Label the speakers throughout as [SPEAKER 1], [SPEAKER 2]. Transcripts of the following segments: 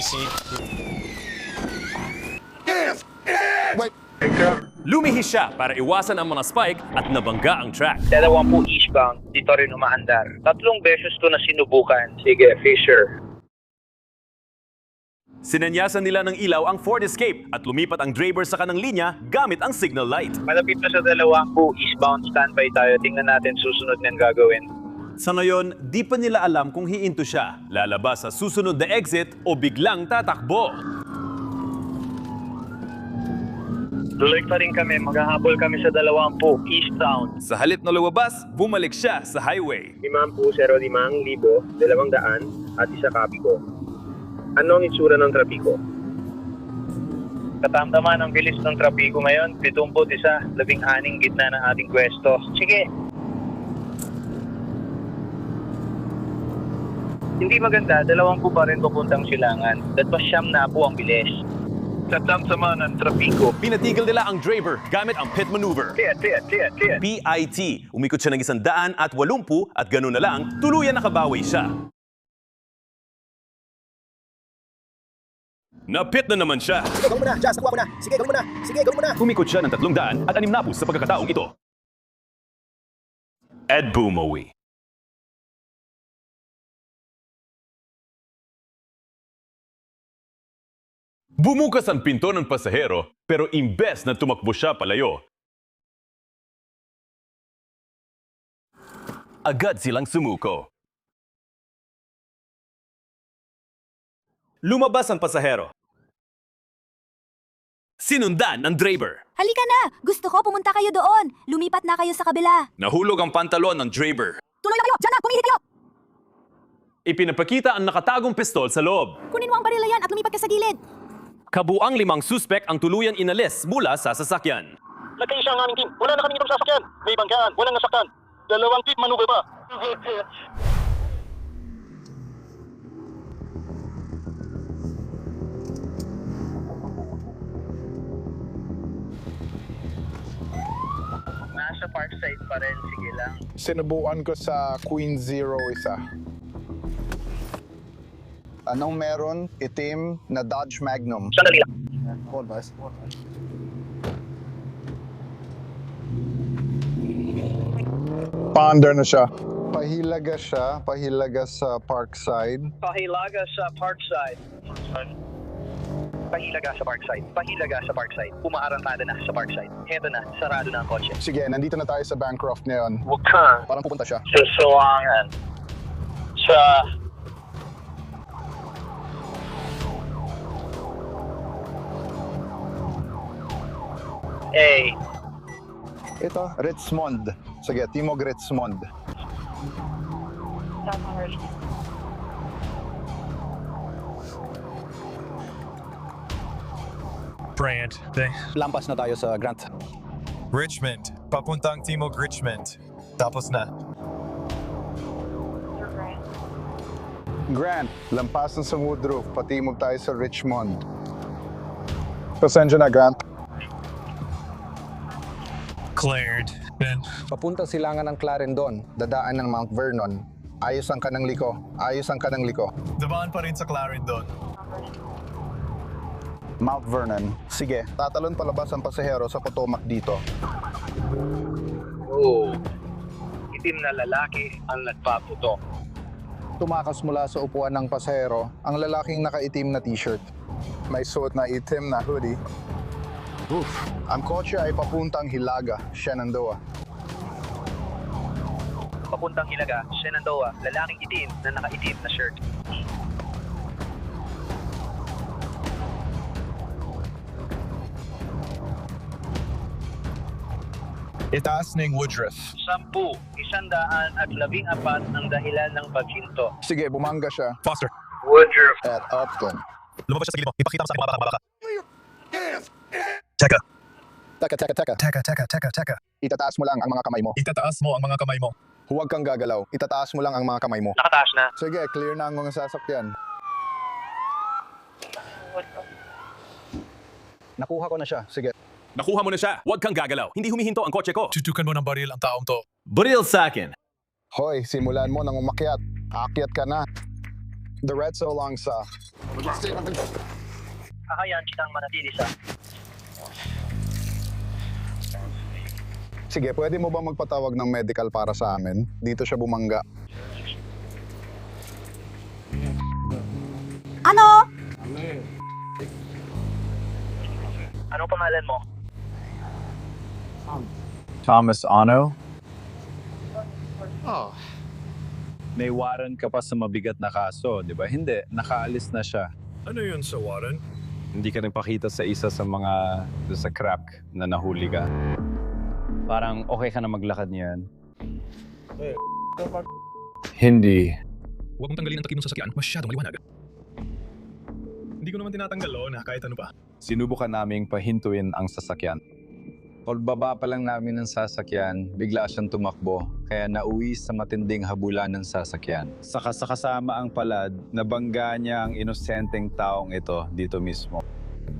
[SPEAKER 1] see.
[SPEAKER 2] Lumihis siya para iwasan ang mga spike at nabangga ang track.
[SPEAKER 3] 20 eastbound, dito rin umaandar. 3 beses ko na sinubukan. Sige, Fisher.
[SPEAKER 2] Sinanyasan nila ng ilaw ang Ford Escape at lumipat ang driver sa kanang linya gamit ang signal light.
[SPEAKER 3] Malapit na sa 20 eastbound, standby tayo. Tingnan natin susunod niyang gagawin.
[SPEAKER 2] Sa ngayon, di pa nila alam kung hiinto siya, lalabas sa susunod na exit o biglang tatakbo.
[SPEAKER 3] Tuloy pa rin kami, maghahabol kami sa 20 eastbound.
[SPEAKER 2] Sa halip na lumabas, bumalik siya sa highway.
[SPEAKER 3] 505,200 at 1 copy ko. Ano ang itsura ng trapiko? Katamtaman ang bilis ng trapiko ngayon, 71, 16 gitna ng ating pwesto. Sige. Hindi maganda, 20 pa rin papuntang Silangan. Datpas siyam na po ang bilis. Katamtaman ng trapiko.
[SPEAKER 2] Pinatigil nila ang driver gamit ang pit maneuver.
[SPEAKER 3] Clear.
[SPEAKER 2] PIT. Umikot siya ng 180 at gano'n na lang, tuluyan nakabawi siya. Napit na naman siya.
[SPEAKER 4] Sige, gawin mo na. Just, nakuha mo na. Sige, gawin mo na. Sige, gawin mo na.
[SPEAKER 2] Umikot siya ng 300 at 6 sa pagkakataong ito. Ed Bumowi. Bumukas ang pinto ng pasahero pero imbes na tumakbo siya palayo, agad silang sumuko. Lumabas ang pasahero. Sinundan ng driver.
[SPEAKER 5] Halika na! Gusto ko pumunta kayo doon. Lumipat na kayo sa kabila.
[SPEAKER 2] Nahulog ang pantalon ng driver.
[SPEAKER 5] Tuloy na kayo! Diyan na! Pumili kayo!
[SPEAKER 2] Ipinapakita ang nakatagong pistol sa loob.
[SPEAKER 5] Kunin mo ang barila yan at lumipat ka sa gilid.
[SPEAKER 2] Kabuang 5 suspek ang tuluyan inalis mula sa sasakyan.
[SPEAKER 6] Nagkaisa siya ang aming team. Wala na kami itong sasakyan. May banggaan. Walang nasaktan. 2 tip maneuver pa.
[SPEAKER 3] Nasa parkside pa rin, sige lang.
[SPEAKER 7] Sinubukan ko sa Queen Zero isa. Anong meron? Itim na Dodge Magnum.
[SPEAKER 3] Sandali lang.
[SPEAKER 7] Ponder na siya. Pahilaga sa Parkside.
[SPEAKER 3] Pahilaga sa parkside. Pahilaga sa parkside. Umaarangkada na sa parkside. Heto na, sarado na ang kotse.
[SPEAKER 7] Sige, nandito na tayo sa Bancroft ngayon.
[SPEAKER 3] Huwag ka.
[SPEAKER 7] Parang pupunta siya.
[SPEAKER 3] Susuwangan. Sa... Hey,
[SPEAKER 7] Ito, Ritzmond. Sige, Timog Ritzmond.
[SPEAKER 1] Brand.
[SPEAKER 4] Lampas na tayo sa Grant.
[SPEAKER 8] Richmond. Papuntang Timog Richmond. Tapos na.
[SPEAKER 7] Grant, lampasan sa Woodruff. Patimog tayo sa Richmond. Pasensya na, Grant.
[SPEAKER 1] Cleared. Ben.
[SPEAKER 4] Papunta silangan ng Clarendon.
[SPEAKER 7] Dadaan ng Mount Vernon. Ayos ang kanang liko.
[SPEAKER 8] Dumaan pa rin sa Clarendon.
[SPEAKER 7] Mount Vernon. Sige, tatalon palabas ang pasahero sa Potomac dito.
[SPEAKER 3] oh. Itim na lalaki ang nagpaputok.
[SPEAKER 7] Tumakas mula sa upuan ng pasahero ang lalaking nakaitim na t-shirt. May suot na itim na hoodie. Ang kotse ay papuntang Hilaga, Shenandoah.
[SPEAKER 3] Papuntang Hilaga, Shenandoah, lalaking itim na nakaitim na shirt.
[SPEAKER 8] Itaas ng Woodruff.
[SPEAKER 3] 10, 114 ang dahilan ng paghinto.
[SPEAKER 7] Sige, bumangga siya
[SPEAKER 8] Foster.
[SPEAKER 3] Woodruff.
[SPEAKER 7] at Upton.
[SPEAKER 8] Lumabas siya sa gilid mo. Ipakita mo sa akin mga baka. Teka.
[SPEAKER 7] Teka. Itataas mo lang ang mga kamay mo.
[SPEAKER 8] Itataas mo ang mga kamay mo.
[SPEAKER 7] Huwag kang gagalaw. Itataas mo lang ang mga kamay mo.
[SPEAKER 3] Nakataas na.
[SPEAKER 7] Sige, clear na ang mga sasakyan. Nakuha ko na siya. Sige.
[SPEAKER 2] Nakuha mo na siya. Huwag kang gagalaw. Hindi humihinto ang kotse ko.
[SPEAKER 8] Tutukan mo ng baril ang taong to.
[SPEAKER 2] Baril sa akin.
[SPEAKER 7] Hoy, simulan mo nang umakyat. Aakyat ka na. Diretso lang sa...
[SPEAKER 3] Kakayaan kitang manatili sa...
[SPEAKER 7] Sige, pwede mo ba magpatawag ng medical para sa amin? Dito siya bumangga.
[SPEAKER 5] Ano?
[SPEAKER 3] Anong pangalan mo?
[SPEAKER 9] Thomas Ano? May warrant ka pa sa mabigat na kaso, di ba? Hindi, nakaalis na siya.
[SPEAKER 1] Ano yun sa warrant?
[SPEAKER 9] Hindi ka nagpakita sa isa sa mga sa crack na nahuli ka. Parang okay ka na maglakad niyan. Hindi.
[SPEAKER 1] Huwag mong tanggalin ang takip ng sasakyan. Masyadong maliwanag. Hindi ko naman tinatanggal na kahit ano pa.
[SPEAKER 9] Sinubukan naming pahintuin ang sasakyan. Pagbaba pa lang namin ng sasakyan, bigla siyang tumakbo, kaya nauwi sa matinding habulan ng sasakyan. Saka sa kasama ang palad, nabangga niya ang inosenteng taong ito dito mismo.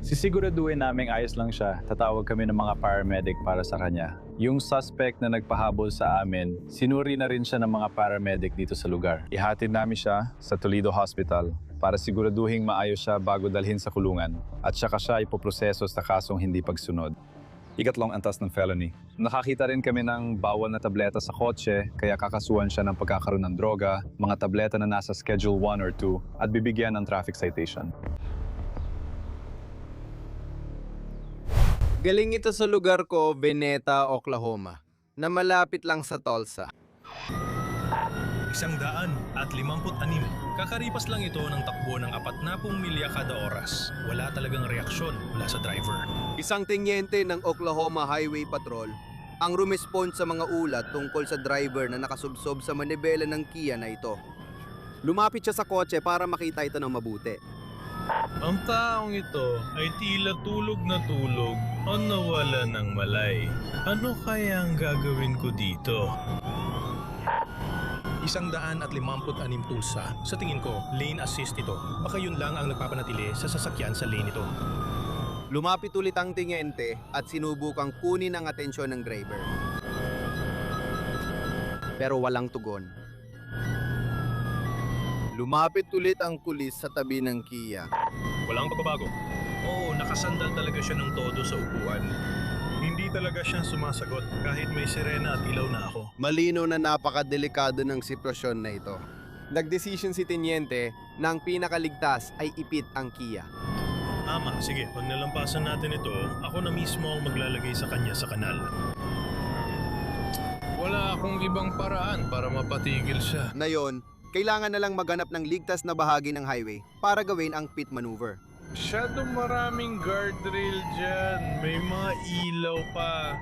[SPEAKER 9] Sisiguraduhin naming ayos lang siya, tatawag kami ng mga paramedic para sa kanya. Yung suspect na nagpahabol sa amin, sinuri na rin siya ng mga paramedic dito sa lugar. Ihatid namin siya sa Toledo Hospital para siguraduhin maayos siya bago dalhin sa kulungan. At saka siya ipoproseso sa kasong hindi pagsunod. Ikatlong antas ng felony. Nakakita rin kami ng bawal na tableta sa kotse, kaya kakasuhan siya ng pagkakaroon ng droga, mga tableta na nasa Schedule 1 or 2, at bibigyan ng traffic citation.
[SPEAKER 10] Galing ito sa lugar ko, Veneta, Oklahoma, na malapit lang sa Tulsa.
[SPEAKER 1] 156. Kakaripas lang ito ng takbo ng 40 milya kada oras. Wala talagang reaksyon mula sa driver.
[SPEAKER 10] Isang tenyente ng Oklahoma Highway Patrol ang rumespond sa mga ulat tungkol sa driver na nakasubsob sa manibela ng Kia na ito. Lumapit siya sa kotse para makita ito ng mabuti.
[SPEAKER 1] Ang taong ito ay tila tulog na tulog o nawala ng malay. Ano kaya ang gagawin ko dito? 156 Tulsa. Sa tingin ko, lane assist ito. Baka yun lang ang nagpapanatili sa sasakyan sa lane ito.
[SPEAKER 10] Lumapit ulit ang tenyente at sinubukang kunin ang atensyon ng driver. Pero walang tugon. Lumapit ulit ang pulis sa tabi ng Kia.
[SPEAKER 1] Walang pagbabago. Oo, nakasandal talaga siya ng todo sa upuan. Hindi talaga siya sumasagot kahit may sirena at ilaw na ako.
[SPEAKER 10] Malino na napakadelikado ng sitwasyon na ito. Nagdesisyon si tenyente na ang pinakaligtas ay ipit ang Kia.
[SPEAKER 1] Tama, sige, pag nalampasan natin ito, ako na mismo ang maglalagay sa kanya sa kanal. Wala akong ibang paraan para mapatigil siya.
[SPEAKER 10] Ngayon, kailangan na lang maghanap ng ligtas na bahagi ng highway para gawin ang pit maneuver.
[SPEAKER 1] Masyadong maraming guardrail dyan. May mga ilaw pa.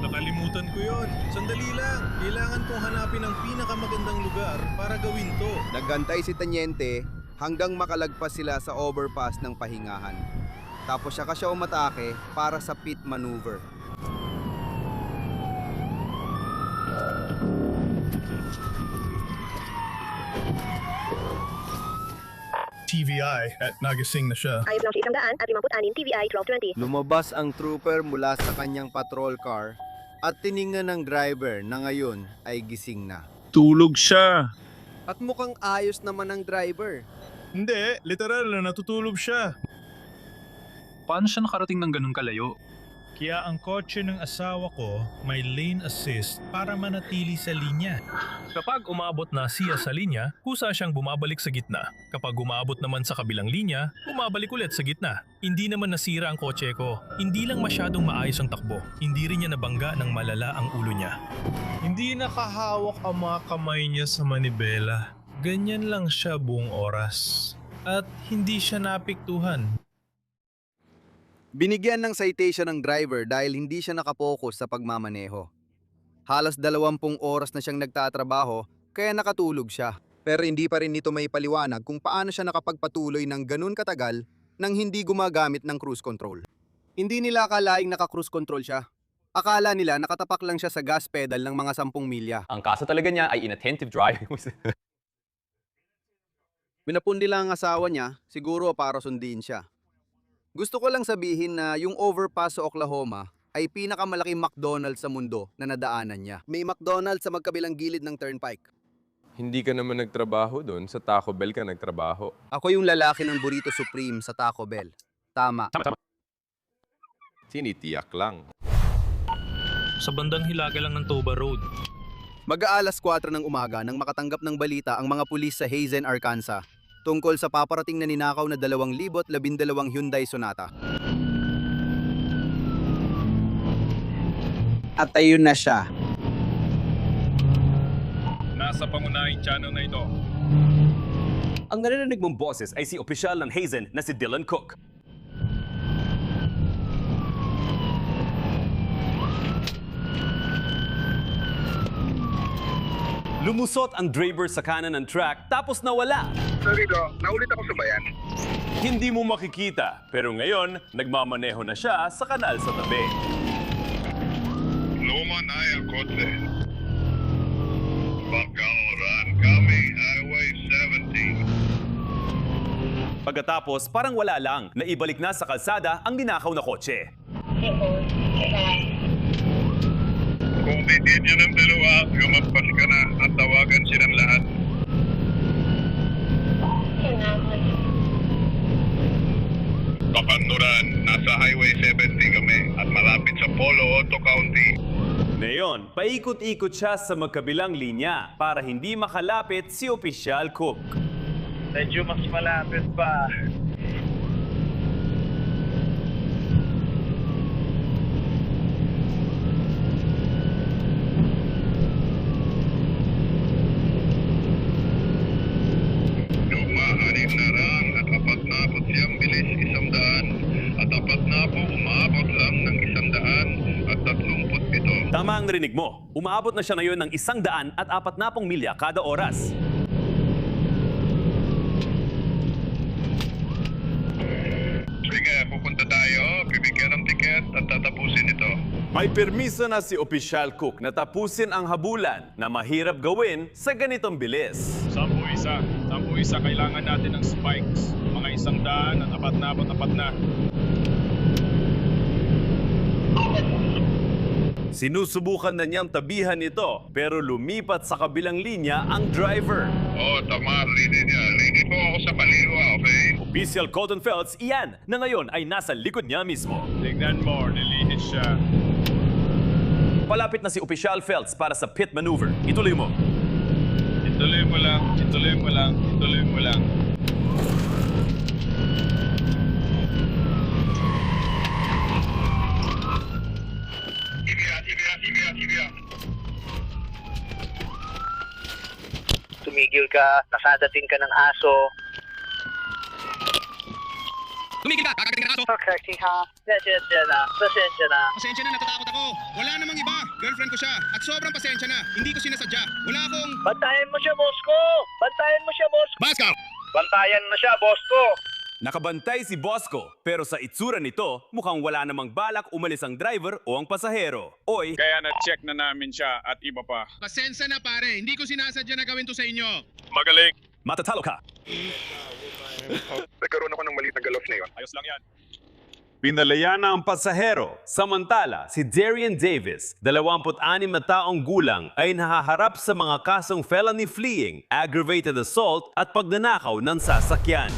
[SPEAKER 1] Nakalimutan ko yon. Sandali lang. Kailangan kong hanapin ang pinakamagandang lugar para gawin to.
[SPEAKER 10] Nagantay si tenyente hanggang makalagpas sila sa overpass ng pahingahan. Tapos siya umatake para sa pit maneuver.
[SPEAKER 1] TVI at nagising na siya.
[SPEAKER 6] Ayos lang siya 156 TVI 1220.
[SPEAKER 10] Lumabas ang trooper mula sa kanyang patrol car at tiningnan ng driver na ngayon ay gising na.
[SPEAKER 1] Tulog siya.
[SPEAKER 10] At mukhang ayos naman ang driver.
[SPEAKER 1] Hindi, literal na natutulog siya. Paano siya nakarating ng ganun kalayo? Kaya ang kotse ng asawa ko may lane assist para manatili sa linya. Kapag umabot na siya sa linya, kusa siyang bumabalik sa gitna. Kapag umabot naman sa kabilang linya, bumabalik ulit sa gitna. Hindi naman nasira ang kotse ko. Hindi lang masyadong maayos ang takbo. Hindi rin niya nabangga ng malala ang ulo niya. Hindi nakahawak ang mga kamay niya sa manibela. Ganyan lang siya buong oras. At hindi siya napiktuhan.
[SPEAKER 10] Binigyan ng citation ng driver dahil hindi siya nakapokus sa pagmamaneho. Halos 20 oras na siyang nagtatrabaho kaya nakatulog siya. Pero hindi pa rin nito may paliwanag kung paano siya nakapagpatuloy ng ganun katagal nang hindi gumagamit ng cruise control. Hindi nila akalaing naka-cruise control siya. Akala nila nakatapak lang siya sa gas pedal ng mga 10 milya.
[SPEAKER 11] Ang kaso talaga niya ay inattentive driving.
[SPEAKER 10] Minapundi lang ang asawa niya, siguro para sundin siya. Gusto ko lang sabihin na yung overpass sa Oklahoma ay pinakamalaking McDonald's sa mundo na nadaanan niya. May McDonald's sa magkabilang gilid ng turnpike.
[SPEAKER 12] Hindi ka naman nagtrabaho doon. Sa Taco Bell ka nagtrabaho.
[SPEAKER 10] Ako yung lalaki ng Burrito Supreme sa Taco Bell. Tama.
[SPEAKER 12] Tinitiyak lang.
[SPEAKER 1] Sa bandang hilaga lang ng Toba Road.
[SPEAKER 10] Mag-aalas 4 ng umaga nang makatanggap ng balita ang mga pulis sa Hazen, Arkansas tungkol sa paparating na ninakaw na 2012 Hyundai Sonata.
[SPEAKER 13] At ayun na siya.
[SPEAKER 1] Nasa pangunahing channel na ito.
[SPEAKER 2] Ang narinig mong boses ay si opisyal ng Hazen na si Dylan Cook. Lumusot ang driver sa kanan ng track tapos nawala.
[SPEAKER 6] Sarilo, naulit ako sa bayan.
[SPEAKER 2] Hindi mo makikita, pero ngayon, nagmamaneho na siya sa kanal sa tabi.
[SPEAKER 6] Luma na ang kotse. Pagkaoran kami, Highway 17.
[SPEAKER 2] Pagkatapos, parang wala lang, naibalik na sa kalsada ang ginakaw na kotse.
[SPEAKER 6] Kung titin niyo ng dalawa, lumagpas ka na at tawagan silang lahat. Kapanduran, nasa Highway 70 kami at malapit sa Polo Alto County.
[SPEAKER 2] Ngayon, paikot-ikot siya sa magkabilang linya para hindi makalapit si Opisyal Cook.
[SPEAKER 3] Medyo mas malapit pa.
[SPEAKER 6] Dumahanin na rang at apat na po siyang bilis 100 at apat na po umabot lang ng 100 at 37.
[SPEAKER 2] Tama ang narinig mo. Umaabot na siya ngayon ng 140 milya kada oras.
[SPEAKER 6] Sige, pupunta tayo, bibigyan ng tiket at tatapusin ito.
[SPEAKER 2] May permiso na si Opisyal Cook na tapusin ang habulan na mahirap gawin sa ganitong bilis.
[SPEAKER 1] 10-1. 10-1 kailangan natin ng spikes. Mga 100 at apat na.
[SPEAKER 2] Sinusubukan na niyang tabihan ito pero lumipat sa kabilang linya ang driver.
[SPEAKER 6] Oh, tama, ready niya. Ready po ako sa kaliwa, okay?
[SPEAKER 2] Opisyal Colton Felts, iyan na ngayon ay nasa likod niya mismo.
[SPEAKER 1] Tignan mo, nilihis siya.
[SPEAKER 2] Palapit na si Opisyal Felts para sa pit maneuver. Ituloy mo.
[SPEAKER 1] Ituloy mo lang.
[SPEAKER 3] Tumigil ka, nasadating ka ng aso.
[SPEAKER 14] Tumigil ka! Kakagating ka aso!
[SPEAKER 3] Okay, ha? Pasensya na.
[SPEAKER 14] Pasensya na, natatakot ako. Wala namang iba. Girlfriend ko siya. At sobrang pasensya na. Hindi ko sinasadya. Wala akong...
[SPEAKER 3] Bantayan mo siya, boss ko!
[SPEAKER 14] Baskar!
[SPEAKER 3] Bantayan mo siya, boss ko!
[SPEAKER 2] Nakabantay si Bosco, pero sa itsura nito, mukhang wala namang balak umalis ang driver o ang pasahero. Oy,
[SPEAKER 1] Kaya na-check na namin siya at iba pa.
[SPEAKER 14] Pasensya na pare. Hindi ko sinasadya na gawin to sa inyo.
[SPEAKER 1] Magaling.
[SPEAKER 2] matatalo ka.
[SPEAKER 6] Nagkaroon ako ng maliit na galof na yun.
[SPEAKER 1] Ayos lang yan.
[SPEAKER 2] Pinalaya na ang pasahero. Samantala, si Darian Davis, 26 na taong gulang, ay nahaharap sa mga kasong felony fleeing, aggravated assault at pagnanakaw ng sasakyan.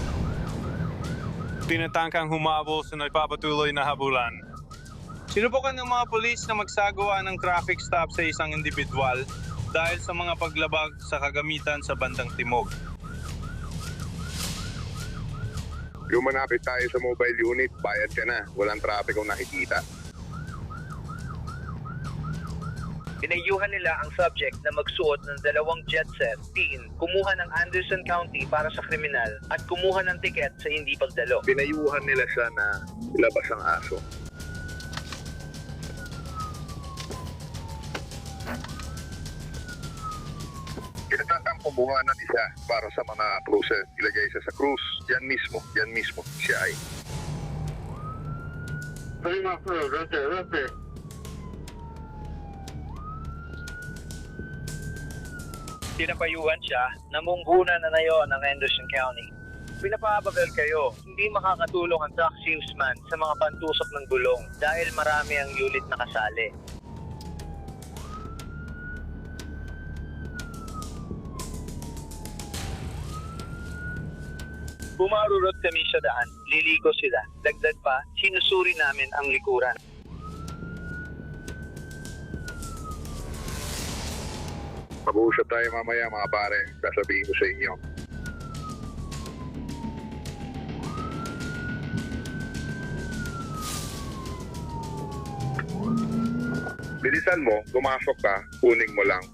[SPEAKER 1] Tinatangkang humabol sa nagpapatuloy na habulan. Sinubukan ng mga pulis na magsagawa ng traffic stop sa isang individual dahil sa mga paglabag sa kagamitan sa bandang timog.
[SPEAKER 6] Lumanapit tayo sa mobile unit, bayad ka na. Walang traffic kung nakikita.
[SPEAKER 3] Pinayuhan nila ang subject na magsuot ng 2 jet set, kumuha ng Anderson County para sa kriminal, at kumuha ng tiket sa hindi pagdalo.
[SPEAKER 6] Pinayuhan nila siya na ilabas ang aso. Kinatang kumuhanan siya para sa mga cruiser. Ilagay siya sa cruise. Yan mismo siya ay.
[SPEAKER 3] Pinapayuhan siya na munggunan na ngayon ng Anderson County. Pinapabagal kayo, hindi makakatulong ang truck salesman sa mga pantusok ng gulong dahil marami ang unit na kasali. Bumarurot kami sa daan, liliko sila. Dagdag pa, sinusuri namin ang likuran.
[SPEAKER 6] Mag-uusap tayo mamaya mga pare. Sasabihin ko sa inyo. Bilisan mo, pumasok ka, kunin mo lang.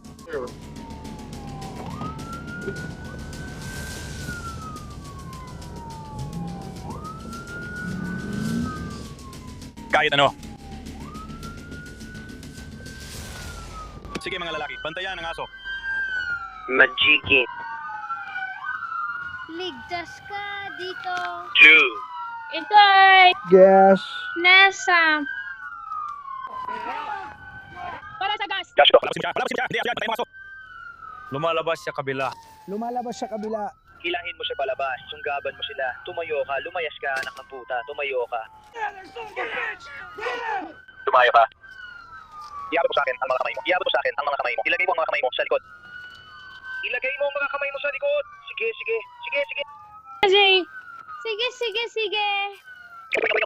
[SPEAKER 1] Kahit ano. Sige mga lalaki, bantayan ang aso.
[SPEAKER 3] Majiki.
[SPEAKER 13] Ligtas ka dito.
[SPEAKER 3] 2.
[SPEAKER 13] Ito'y
[SPEAKER 4] Gas.
[SPEAKER 13] nasa. Para sa gas.
[SPEAKER 1] Josh, palabasin siya. Palabasin siya. Hindi, bantayan ang aso. Lumalabas sa kabila.
[SPEAKER 4] Lumalabas sa kabila.
[SPEAKER 3] Hilahin mo siya palabas, sunggaban mo sila. Tumayo ka, lumayas ka, anak ng puta. Tumayo ka. Tumayo ka. Iabot mo sa akin ang mga kamay mo. Iabot mo sa akin ang mga kamay mo. Ilagay mo ang mga kamay mo sa likod. Ilagay mo ang mga kamay mo sa likod. Sige, sige. Sige, sige.
[SPEAKER 13] Sige, sige, sige. Ibalik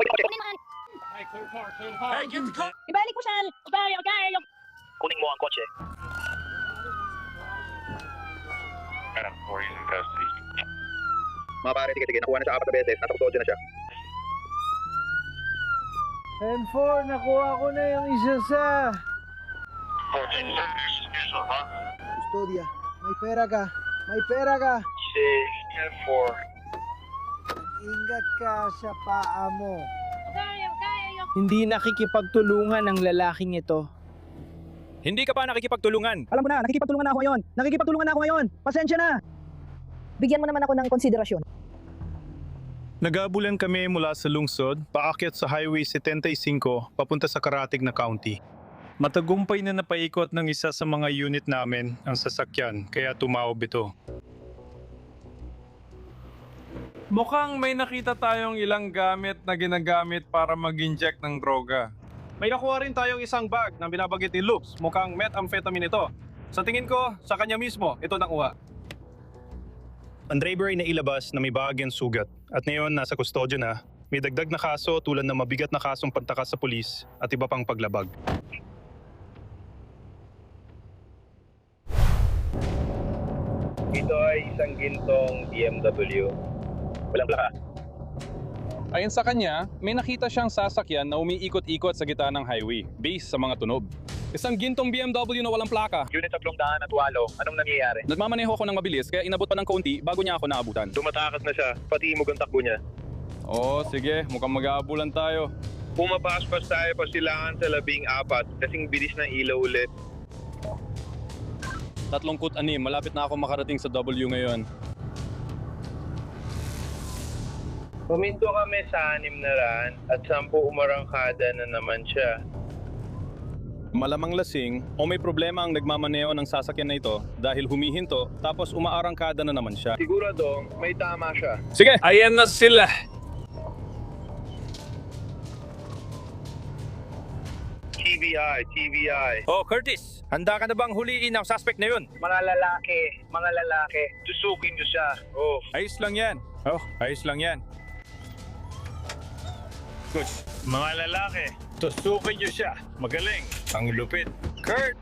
[SPEAKER 13] mo siya.
[SPEAKER 3] Kunin mo ang kotse. Mga pare, sige, nakuha na siya 4 na beses. Nasa kustodya na siya.
[SPEAKER 4] N4, nakuha ko na yung isa sa... Custodia, may pera ka. May pera ka.
[SPEAKER 3] 6, 10-4.
[SPEAKER 4] Ingat ka sa paa mo.
[SPEAKER 15] Hindi nakikipagtulungan ang lalaking ito.
[SPEAKER 1] Hindi ka pa nakikipagtulungan.
[SPEAKER 4] Alam mo na, nakikipagtulungan na ako ngayon. Nakikipagtulungan na ako ngayon. Pasensya na. Bigyan mo naman ako ng konsiderasyon.
[SPEAKER 1] Nag-aabulan kami mula sa lungsod, paakyat sa Highway 75, papunta sa Karatig na County. Matagumpay na napaikot ng isa sa mga unit namin ang sasakyan, kaya tumaob ito.
[SPEAKER 12] Mukhang may nakita tayong ilang gamit na ginagamit para mag-inject ng droga.
[SPEAKER 1] May nakuha rin tayong isang bag na binabagit ni Loops, mukhang methamphetamine ito. Sa tingin ko, sa kanya mismo, ito nakuha. Ang driver ay nailabas na may bahagyang sugat at ngayon nasa kustodya na. May dagdag na kaso tulad ng mabigat na kasong pagtakas sa pulis at iba pang paglabag.
[SPEAKER 3] Ito ay isang gintong BMW. Walang plaka.
[SPEAKER 12] Ayon sa kanya, may nakita siyang sasakyan na umiikot-ikot sa gitna ng highway, based sa mga tunog. Isang gintong BMW na walang plaka.
[SPEAKER 3] Unit 308. Anong nangyayari?
[SPEAKER 12] Nagmamaneho ako ng mabilis kaya inabot pa ng kaunti bago niya ako naabutan.
[SPEAKER 3] Tumatakas na siya, pati imog ang takbo niya.
[SPEAKER 12] Oo, sige, mukhang mag-aabulan tayo.
[SPEAKER 6] Pumapaspas tayo pa silangan sa 14 kasing bilis ng ilaw ulit.
[SPEAKER 12] 36, malapit na ako makarating sa W ngayon.
[SPEAKER 6] Puminto kami sa 6 na raan at 10 umarangkada na naman siya.
[SPEAKER 1] Malamang lasing o may problema ang nagmamaneho ng sasakyan na ito dahil humihinto tapos umaarangkada na naman siya.
[SPEAKER 6] Sigurado, may tama siya.
[SPEAKER 12] Sige, ayan na sila.
[SPEAKER 6] TVI.
[SPEAKER 1] Oh, Curtis! Handa ka na bang huliin ang suspect na yun?
[SPEAKER 3] Mga lalaki. Tusukin niyo siya.
[SPEAKER 6] Oh,
[SPEAKER 1] Ayos lang yan. Oh, ayos lang yan. Good. Mga lalaki, tusukin niyo siya. Magaling. Ang lupit. Kurt!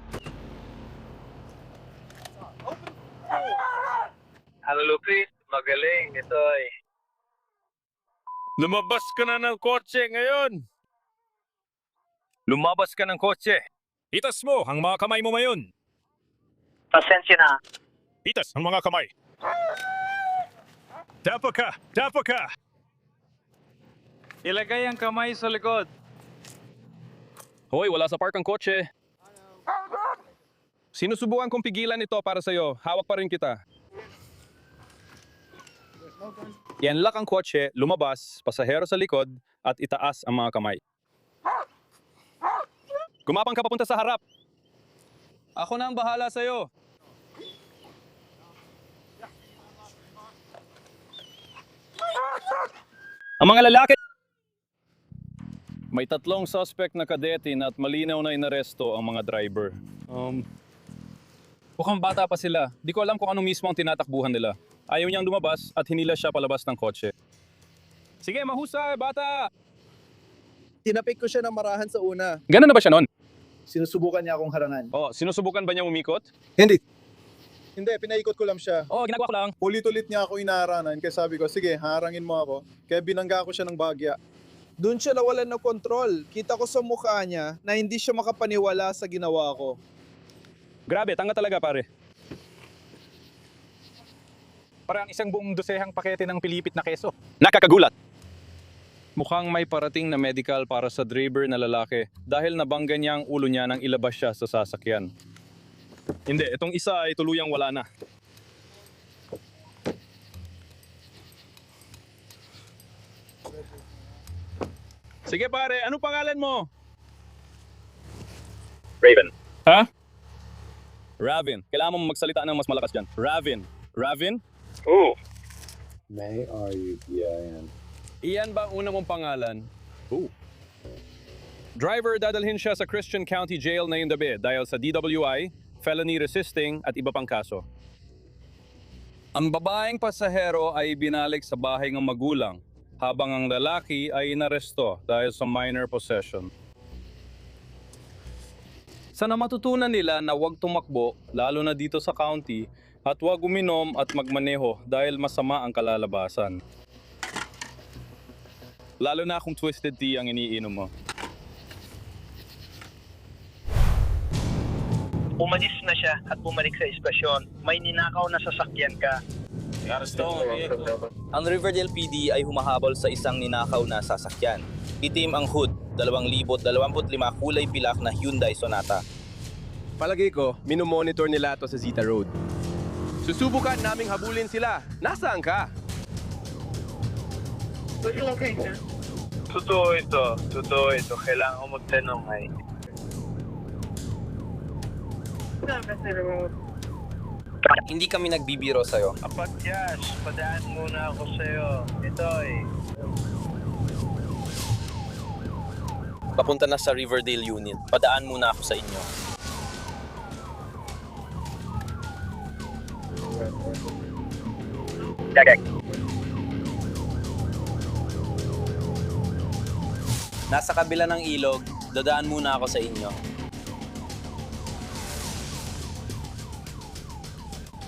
[SPEAKER 3] Ang lupit, magaling. Ito ay...
[SPEAKER 1] Lumabas ka na ng kotse ngayon. Lumabas ka ng kotse. Itas mo ang mga kamay mo ngayon.
[SPEAKER 3] Pasensya na.
[SPEAKER 1] Itas ang mga kamay. Dapa ka.
[SPEAKER 12] Ilagay ang kamay sa likod. Hoy, wala sa park ang kotse. Sinusubukan kong pigilan ito para sa'yo. Hawak pa rin kita. Ianlock ang kotse, lumabas, pasahero sa likod, at itaas ang mga kamay. Gumapang ka papunta sa harap. Ako na ang bahala sa'yo. Ang mga lalaki... May 3 suspect na kadetin at malinaw na inaresto ang mga driver. Mukhang bata pa sila. Di ko alam kung ano mismo ang tinatakbuhan nila. Ayaw niyang lumabas at hinila siya palabas ng kotse. Sige, mahusay, bata!
[SPEAKER 16] Tinapik ko siya ng marahan sa una.
[SPEAKER 12] Ganun na ba siya noon?
[SPEAKER 16] Sinusubukan niya akong harangan.
[SPEAKER 12] Oh, sinusubukan ba niya umikot?
[SPEAKER 16] Hindi, pinaikot ko lang siya.
[SPEAKER 12] Oh, ginagawa ko lang.
[SPEAKER 16] Ulit-ulit niya ako inaharanan kaya sabi ko, sige, harangin mo ako. Kaya binangga ko siya ng bagya. Doon siya nawalan ng kontrol. Kita ko sa mukha niya na hindi siya makapaniwala sa ginawa ko.
[SPEAKER 12] Grabe, tanga talaga pare. Parang isang buong dosehang pakete ng pilipit na keso. Nakakagulat! Mukhang may parating na medical para sa driver na lalaki dahil nabangga niya ang ulo niya nang ilabas siya sa sasakyan. Hindi, itong isa ay tuluyang wala na. Sige pare, ano pangalan mo? Raven. Ha? Ravin. Kailangan mo magsalita ng mas malakas dyan. Ravin. Ravin?
[SPEAKER 3] Oo.
[SPEAKER 9] May are you, Ian?
[SPEAKER 12] Iyan ba ang una mong pangalan? Driver, dadalhin siya sa Christian County Jail na yung gabi dahil sa DWI, felony resisting at iba pang kaso. Ang babaeng pasahero ay binalik sa bahay ng magulang habang ang lalaki ay inaresto dahil sa minor possession. Sana matutunan nila na huwag tumakbo, lalo na dito sa county, at huwag uminom at magmaneho dahil masama ang kalalabasan. Lalo na kung twisted tea ang iniinom mo.
[SPEAKER 3] Umalis na siya at bumalik sa estasyon. May ninakaw na sasakyan ka.
[SPEAKER 17] Ang Riverdale PD ay humahabol sa isang ninakaw na sasakyan. Itim ang hood, 2025 kulay pilak na Hyundai Sonata.
[SPEAKER 11] Palagay ko, minomonitor nila ito sa Zeta Road. Susubukan naming habulin sila. Nasaan ka?
[SPEAKER 3] Totoo ito. Kailangan ko magtanong ay.
[SPEAKER 17] Hindi kami nagbibiro sa'yo.
[SPEAKER 3] Apat Josh, padaan muna ako sa'yo. Ito eh.
[SPEAKER 17] Papunta na sa Riverdale Unit. Padaan muna ako sa inyo.
[SPEAKER 3] Gagag.
[SPEAKER 17] Nasa kabila ng ilog, dadaan muna ako sa inyo.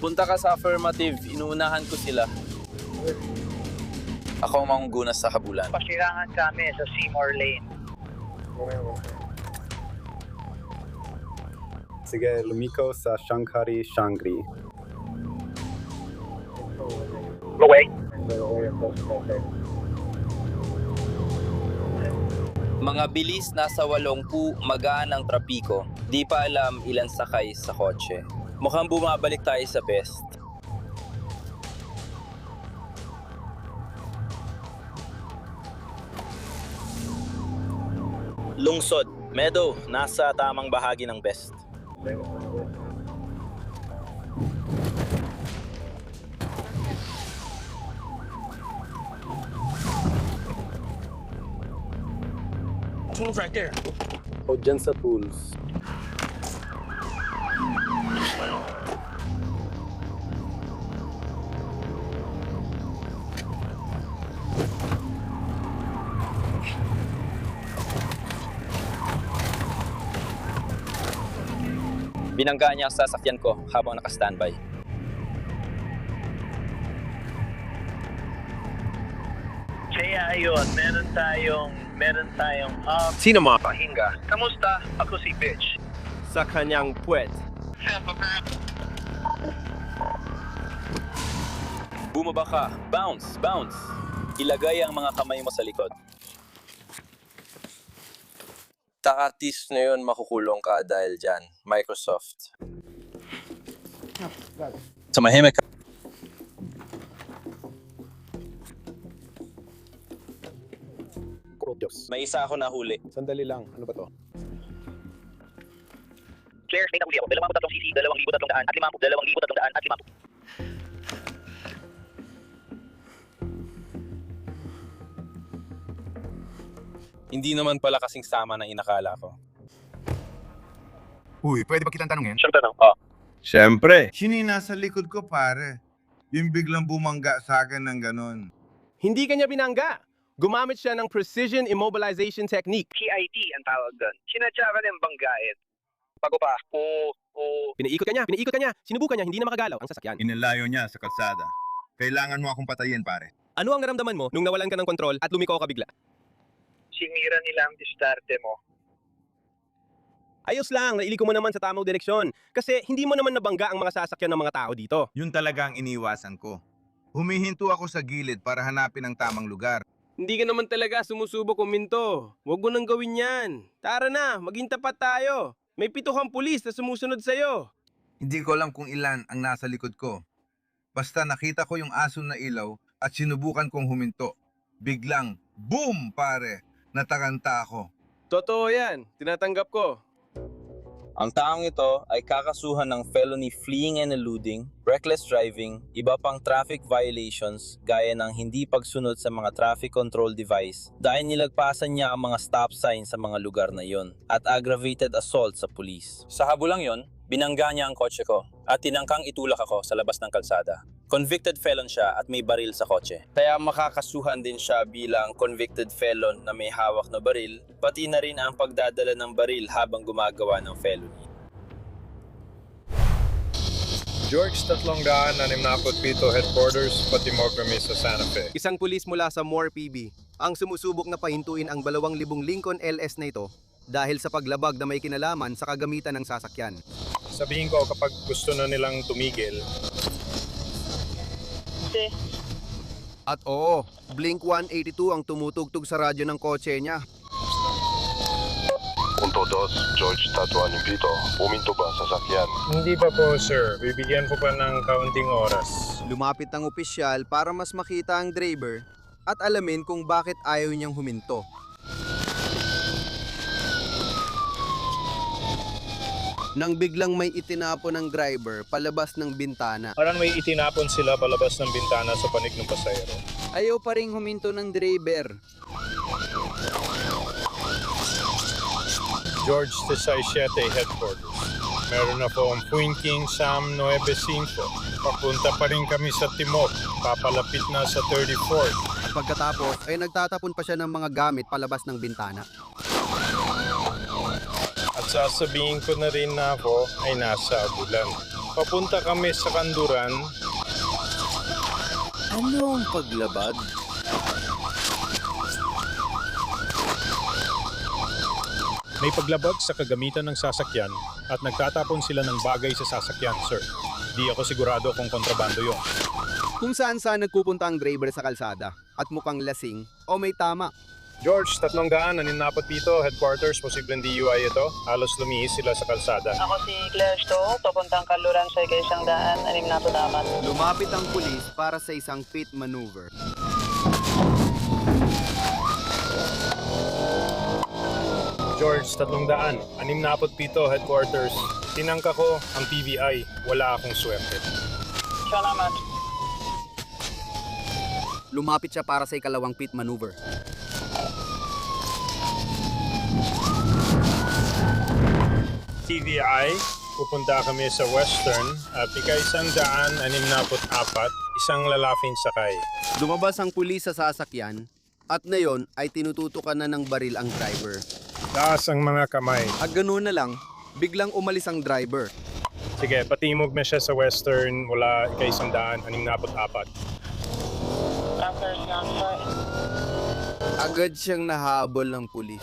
[SPEAKER 17] Punta ka sa affirmative, inuunahan ko sila. Ako ang mangunguna sa habulan.
[SPEAKER 3] Pasirangan kami sa Seymour Lane.
[SPEAKER 9] Sige, lumiko sa Shankari Shangri.
[SPEAKER 3] Away.
[SPEAKER 17] Mga bilis nasa 80, magaan ang trapiko. Di pa alam ilan sakay sa kotse. Mukhang bumabalik tayo sa best. Lungsod. Meadow, nasa tamang bahagi ng best.
[SPEAKER 11] Tools right there.
[SPEAKER 9] O dyan sa tools.
[SPEAKER 17] Binangga niya ang sasakyan ko habang naka-standby.
[SPEAKER 3] Kaya ayun, meron tayong
[SPEAKER 11] Sino mo?
[SPEAKER 3] pahinga. Kamusta? Ako si Bitch.
[SPEAKER 11] Sa kanyang puwet.
[SPEAKER 17] Bumaba ka. Bounce, bounce. Ilagay ang mga kamay mo sa likod. Takatis na yun, makukulong ka dahil dyan. Microsoft. Tumahimik ka. May isa ako nahuli.
[SPEAKER 9] Sandali lang. Ano ba to?
[SPEAKER 3] Claire, may nahuli ako. 23 cc, 2,300 at 50. 2,300 at 50.
[SPEAKER 17] Hindi naman pala kasing sama na inakala ko.
[SPEAKER 18] Uy, pwede ba kitang tanungin?
[SPEAKER 3] Siyang tanong.
[SPEAKER 2] Siyempre.
[SPEAKER 18] Sino yung nasa likod ko, pare? Yung biglang bumangga sa akin ng ganon.
[SPEAKER 11] Hindi kanya binangga. Gumamit siya ng Precision Immobilization Technique.
[SPEAKER 3] PIT ang tawag doon. Sinadya ka niyang banggain. Bago pa,
[SPEAKER 11] Pinaikot ka niya. Sinubukan niya, hindi na makagalaw ang sasakyan.
[SPEAKER 18] Inalayo niya sa kalsada. Kailangan mo akong patayin, pare.
[SPEAKER 11] Ano ang naramdaman mo nung nawalan ka ng kontrol at lumiko ka bigla?
[SPEAKER 3] Sinira nila ang diskarte mo.
[SPEAKER 11] Ayos lang, nailiko mo naman sa tamang direksyon. Kasi hindi mo naman nabangga ang mga sasakyan ng mga tao dito.
[SPEAKER 18] Yun talaga ang iniwasan ko. Humihinto ako sa gilid para hanapin ang tamang lugar.
[SPEAKER 11] Hindi ka naman talaga sumusubok kuminto. Huwag mo nang gawin yan. Tara na, maging tapat tayo. May 7 kang pulis na sumusunod sa'yo.
[SPEAKER 18] Hindi ko alam kung ilan ang nasa likod ko. Basta nakita ko yung asul na ilaw at sinubukan kong huminto. Biglang, boom, pare! Nataranta ako.
[SPEAKER 11] Totoo yan, tinatanggap ko.
[SPEAKER 17] Ang taong ito ay kakasuhan ng felony fleeing and eluding, reckless driving, iba pang traffic violations gaya ng hindi pagsunod sa mga traffic control device dahil nilagpasan niya ang mga stop sign sa mga lugar na yon at aggravated assault sa pulis. Sa habulang yon, binangga niya ang kotse ko at tinangkang itulak ako sa labas ng kalsada. Convicted felon siya at may baril sa kotse. Kaya makakasuhan din siya bilang convicted felon na may hawak na baril, pati na rin ang pagdadala ng baril habang gumagawa ng felony.
[SPEAKER 1] George, 367 headquarters, patimog kami sa Santa Fe.
[SPEAKER 10] Isang pulis mula sa Moore PB ang sumusubok na pahintuin ang 2,000 Lincoln LS na ito dahil sa paglabag na may kinalaman sa kagamitan ng sasakyan.
[SPEAKER 1] Sabihin ko kapag gusto na nilang tumigil.
[SPEAKER 10] At oo, Blink 182 ang tumutugtog sa radyo ng kotse niya.
[SPEAKER 6] Punto 2, George Tatuan Impito. Puminto ba sa sakyan?
[SPEAKER 1] Hindi pa po, sir. Bibigyan ko pa ng kaunting oras.
[SPEAKER 10] Lumapit ang opisyal para mas makita ang driver at alamin kung bakit ayaw niyang huminto. Nang biglang may itinapon ng driver palabas ng bintana.
[SPEAKER 1] Parang may itinapon sila palabas ng bintana sa panig ng pasahero.
[SPEAKER 10] Ayaw pa ring huminto ng driver.
[SPEAKER 1] George 67 headquarters. Meron na po ang Puinking Sam 95. Papunta pa rin kami sa Timog. Papalapit na sa 34th.
[SPEAKER 10] At pagkatapos ay nagtatapon pa siya ng mga gamit palabas ng bintana.
[SPEAKER 1] At sasabihin ko na rin na ako ay nasa Abulan. Papunta kami sa Kanduran.
[SPEAKER 17] Ano ang paglabag?
[SPEAKER 1] May paglabag sa kagamitan ng sasakyan at nagtatapon sila ng bagay sa sasakyan, sir. Di ako sigurado kung kontrabando yon.
[SPEAKER 10] Kung saan-saan nagpupunta ang driver sa kalsada at mukhang lasing o may tama.
[SPEAKER 1] George, 367 headquarters, posibleng DUI ito. Halos lumihis sila sa kalsada.
[SPEAKER 4] Ako si Claire Stowe, papuntang Kanluran sa 164.
[SPEAKER 10] Lumapit ang pulis para sa isang pit maneuver.
[SPEAKER 1] George, 367 headquarters. Tinangka ko ang PVI. Wala akong swerte.
[SPEAKER 4] Salamat.
[SPEAKER 10] Lumapit siya para sa ikalawang pit maneuver.
[SPEAKER 1] TVI, pupunta kami sa Western at ika-164, isang lalafing sakay.
[SPEAKER 10] Lumabas ang pulis sa sasakyan at na yon ay tinututukan na ng baril ang driver.
[SPEAKER 1] Taas ang mga kamay.
[SPEAKER 10] At ganoon na lang, biglang umalis ang driver.
[SPEAKER 1] Sige, patimog na siya sa Western mula ika-164.
[SPEAKER 10] Agad siyang nahabol ng pulis.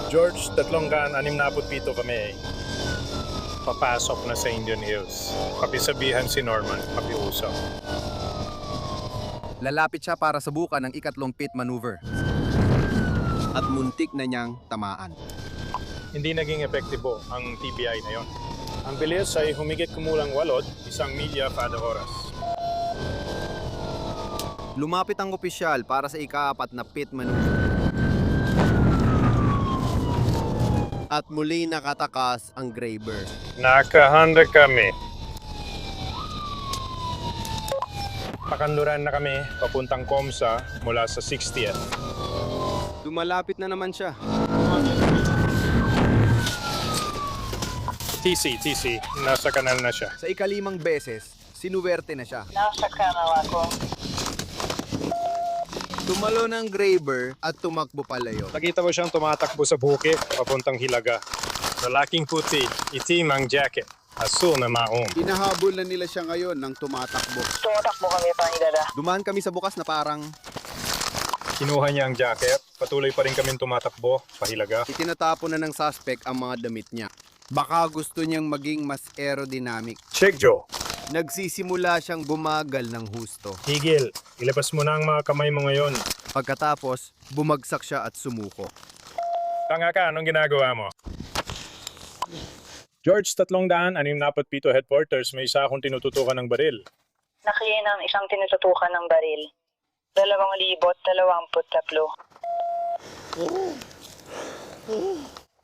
[SPEAKER 1] George, 367 kami. Papasok na sa Indian Hills. Papisabihan si Norman, papiusap.
[SPEAKER 10] Lalapit siya para subukan ang ikatlong pit maneuver. At muntik na niyang tamaan.
[SPEAKER 1] Hindi naging epektibo ang TBI na yon. Ang bilis ay humigit kumulang 8 milya kada oras.
[SPEAKER 10] Lumapit ang opisyal para sa ika-4 na pit maneuver. At muli nakatakas ang driver.
[SPEAKER 1] Nakahanda kami. Pakanluran na kami, papuntang Comsa mula sa 60th.
[SPEAKER 10] Lumalapit na naman siya.
[SPEAKER 1] TC. Nasa kanal na siya.
[SPEAKER 10] Sa ikalimang beses, sinuwerte na siya.
[SPEAKER 3] Nasa kanal ako.
[SPEAKER 10] Tumalo ng Graver at tumakbo palayo.
[SPEAKER 1] Nakita mo siyang tumatakbo sa bukid, papuntang Hilaga. Lalaking puti, itim ang jacket, asul na maong.
[SPEAKER 19] Hinahabol na nila siya ngayon ng tumatakbo.
[SPEAKER 3] Tumatakbo kami pa Hilala.
[SPEAKER 10] Dumaan kami sa bukas na parang
[SPEAKER 1] Kinuha niya ang jacket, patuloy pa rin kami tumatakbo, pahilaga.
[SPEAKER 10] itinatapon na ng suspect ang mga damit niya. Baka gusto niyang maging mas aerodynamic.
[SPEAKER 1] Check, Joe.
[SPEAKER 10] Nagsisimula siyang bumagal ng husto.
[SPEAKER 1] Tigil, ilabas mo na ang mga kamay mo ngayon.
[SPEAKER 10] Pagkatapos, bumagsak siya at sumuko.
[SPEAKER 1] Tanga ka, anong ginagawa mo? George, 367 headquarters, may isa akong tinututukan ng baril.
[SPEAKER 3] Nakita ng isang tinututukan ng baril. 2,023.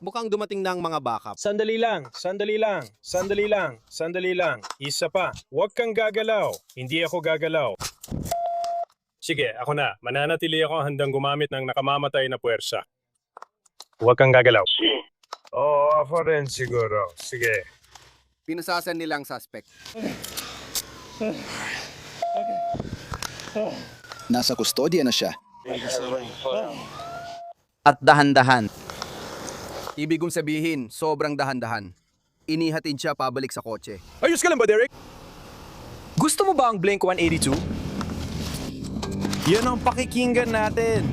[SPEAKER 10] Mukhang dumating na ang mga backup.
[SPEAKER 1] Sandali lang. Isa pa, huwag kang gagalaw. Hindi ako gagalaw. Sige, ako na. Mananatili ako handang gumamit ng nakamamatay na puwersa. Huwag kang gagalaw. Oo, ako rin siguro. Sige.
[SPEAKER 10] Pinusasan nila ang suspect.
[SPEAKER 7] Nasa kustodya na siya.
[SPEAKER 10] At dahan-dahan. Ibig kong sabihin, sobrang dahan-dahan. Inihatid siya pabalik sa kotse.
[SPEAKER 1] Ayos ka lang ba, Derek?
[SPEAKER 10] Gusto mo ba ang Blink-182? Yan ang pakikinggan natin.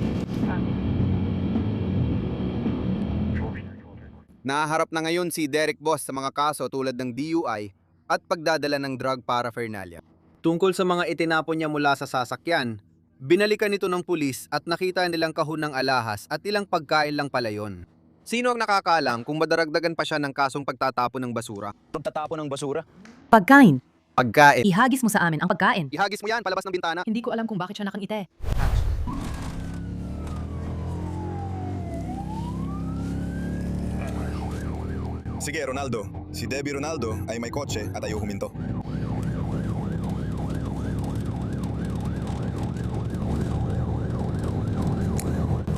[SPEAKER 10] Naharap na ngayon si Derek Boss sa mga kaso tulad ng DUI at pagdadala ng drug paraphernalia. Tungkol sa mga itinapon niya mula sa sasakyan, binalikan ito ng pulis at nakita nilang kahon ng alahas at ilang pagkain lang pala yun. Sino ang nakakaalam kung madaragdagan pa siya ng kasong pagtatapon ng basura? Pagtatapon ng basura?
[SPEAKER 4] Pagkain.
[SPEAKER 10] Pagkain.
[SPEAKER 4] Ihagis mo sa amin ang pagkain.
[SPEAKER 10] Ihagis mo yan palabas ng bintana.
[SPEAKER 4] Hindi ko alam kung bakit siya nakangiti.
[SPEAKER 7] Sige, Ronaldo. Si Debbie Ronaldo ay may kotse at ayaw huminto.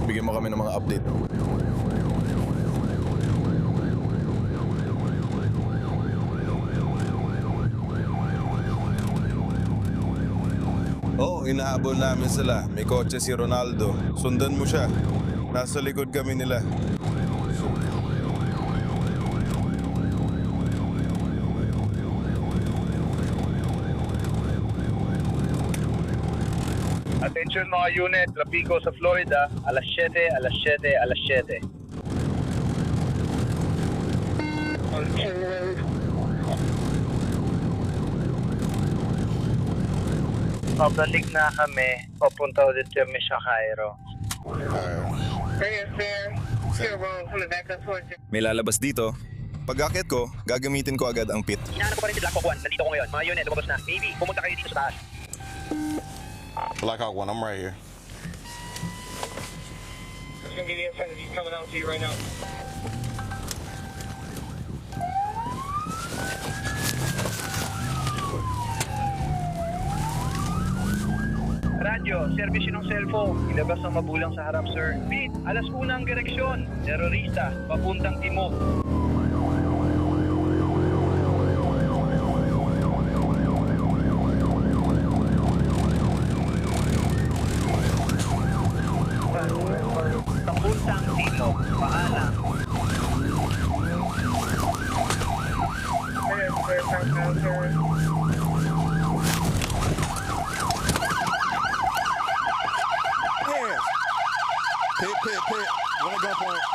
[SPEAKER 7] Bigyan mo kami ng mga update.
[SPEAKER 20] Oo, inahabol namin sila. May kotse si Ronaldo. Sundan mo siya. Nasa likod kami nila.
[SPEAKER 3] Attention mga unit, Lapico sa Florida, alas 7. Pabalik na kami, papunta ulit kami sa Cairo.
[SPEAKER 7] May lalabas dito. Pag-akit ko, gagamitin ko agad ang pit.
[SPEAKER 3] Hinahanap ko pa rin si Black Hawk 1, nandito ko ngayon. Mga unit, lumabas na. Navy, pumunta kayo dito sa taas.
[SPEAKER 20] Black Hawk 1, I'm right here.
[SPEAKER 14] It's gonna be the offender. He's coming out to you right now.
[SPEAKER 3] Radyo, service ng cellphone. Ilabas ng mabulang sa harap, sir. Pete, alas 1 ang direksyon. Terorista, papuntang timog. Papuntang timog. Paalam.
[SPEAKER 20] Pit. Wanna go for it.